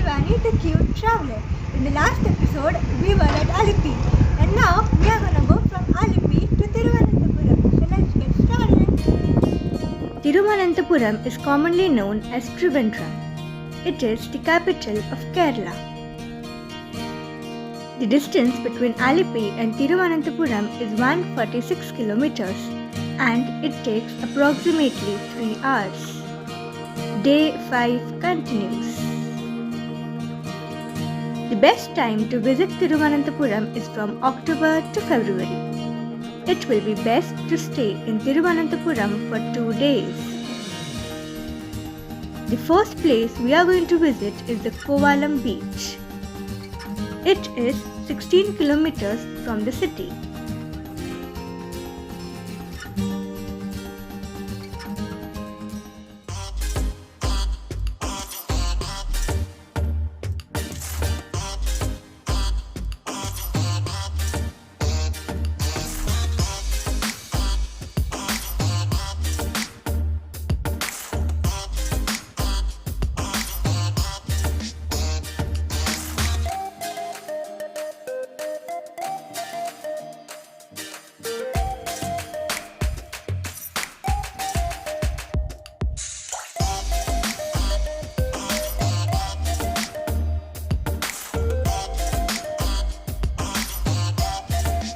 Shivani, the cute traveler. In the last episode, we were at Alipi, and now we are gonna go from Alipi to Thiruvananthapuram. So let's get started. Thiruvananthapuram is commonly known as Trivandrum. It is the capital of Kerala. The distance between Alipi and Thiruvananthapuram is 146 kilometers, and it takes approximately 3 hours. Day 5 continues. The best time to visit Thiruvananthapuram is from October to February. It will be best to stay in Thiruvananthapuram for 2 days. The first place we are going to visit is the Kovalam beach. It is 16 kilometers from the city.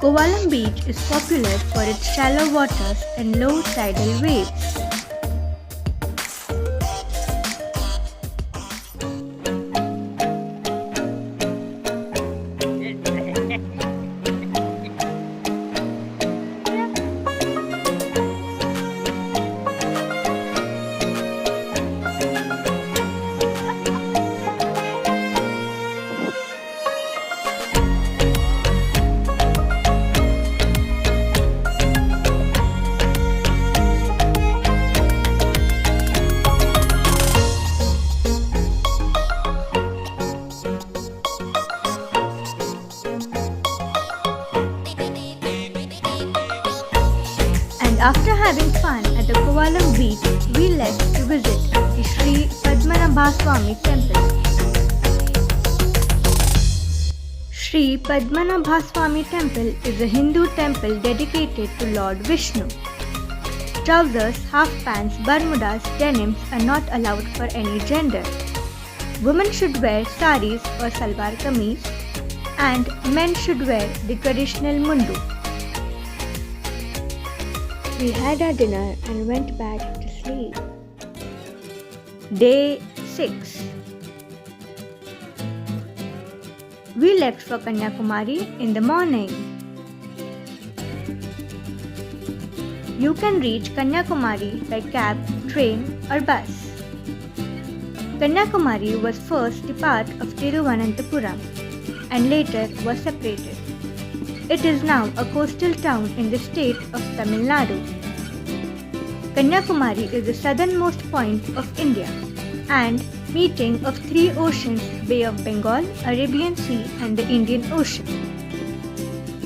Kovalam beach is popular for its shallow waters and low tidal waves. After having fun at the Kovalam beach, we left to visit the Sri Padmanabhaswamy temple. Sri Padmanabhaswamy temple is a Hindu temple dedicated to Lord Vishnu. Trousers, half pants, bermudas, denims are not allowed for any gender. Women should wear saris or salwar kameez, and men should wear the traditional mundu. We had our dinner and went back to sleep. Day 6. We left for Kanyakumari in the morning. You can reach Kanyakumari by cab, train or bus. Kanyakumari was first the part of Thiruvananthapuram and later was separated. It is now a coastal town in the state of Tamil Nadu. Kanyakumari is the southernmost point of India and meeting of 3 oceans, Bay of Bengal, Arabian Sea and the Indian Ocean.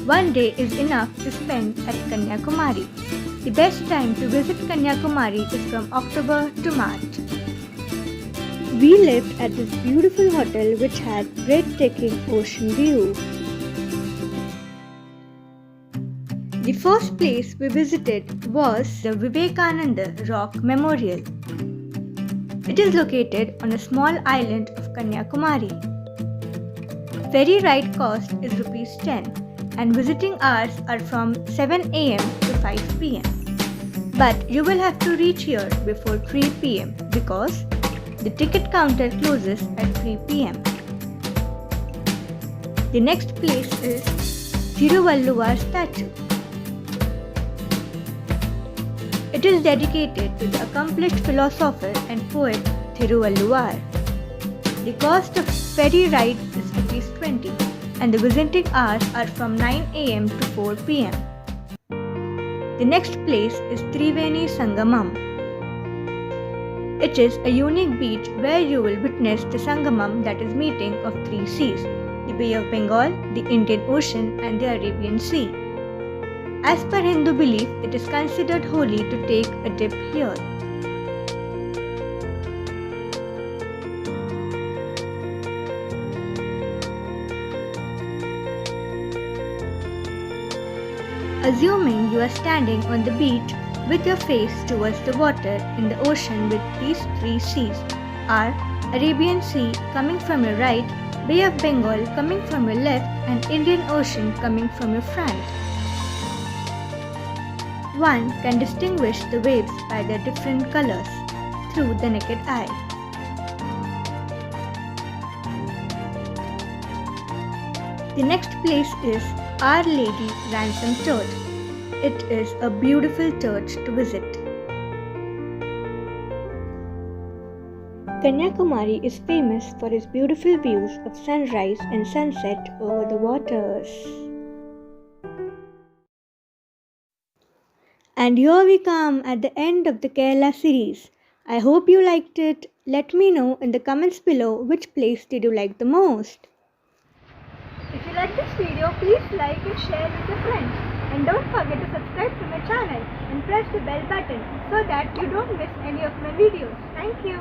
1 day is enough to spend at Kanyakumari. The best time to visit Kanyakumari is from October to March. We lived at this beautiful hotel which had breathtaking ocean view. The first place we visited was the Vivekananda Rock Memorial. It is located on a small island of Kanyakumari. Ferry ride cost is Rs 10 and visiting hours are from 7 am to 5 pm. But you will have to reach here before 3 pm because the ticket counter closes at 3 pm. The next place is Thiruvalluvar statue. It is dedicated to the accomplished philosopher and poet Thiruvalluvar. The cost of ferry ride is Rs 20 and the visiting hours are from 9 am to 4 pm. The next place is Triveni Sangamam. It is a unique beach where you will witness the Sangamam, that is meeting of 3 seas, the Bay of Bengal, the Indian Ocean and the Arabian Sea. As per Hindu belief, it is considered holy to take a dip here. Assuming you are standing on the beach with your face towards the water in the ocean with these three seas are Arabian Sea coming from your right, Bay of Bengal coming from your left, and Indian Ocean coming from your front. One can distinguish the waves by their different colors through the naked eye. The next place is Our Lady Ransom Church. It is a beautiful church to visit. Kanyakumari is famous for its beautiful views of sunrise and sunset over the waters. And here we come at the end of the Kerala series. I hope you liked it. Let me know in the comments below which place did you like the most. If you like this video, please like and share with your friends. And don't forget to subscribe to my channel and press the bell button so that you don't miss any of my videos. Thank you.